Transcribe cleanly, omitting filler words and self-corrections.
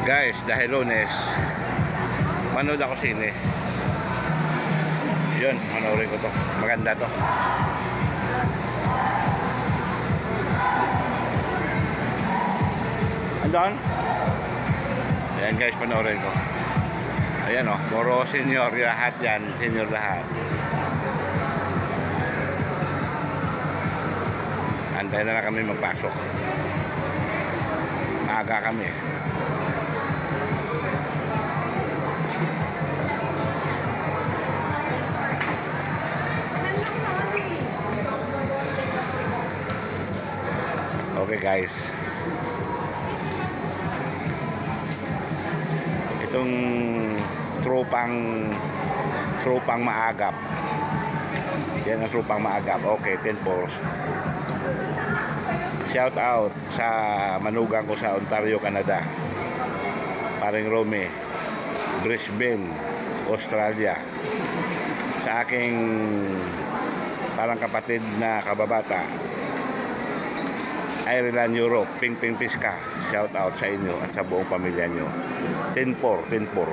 Guys, dahil Lunes, manood ako sine. Yun, manoorin ko to. Maganda to. Andun? Ayan guys, panoorin ko. Ayan o, puro senior lahat yan. Senior lahat. Antay na lang kami magpasok. Maaga kami. Okay guys, itong tropang maagap, yan ang tropang maagap. Okay, 10 balls. Shout out sa manugang ko sa Ontario, Canada, paring Rome, Brisbane, Australia, sa aking parang kapatid na kababata, Ireland, Europe, Ping Ping Piska. Shout out sa inyo at sa buong pamilya nyo. 10-4, 10-4.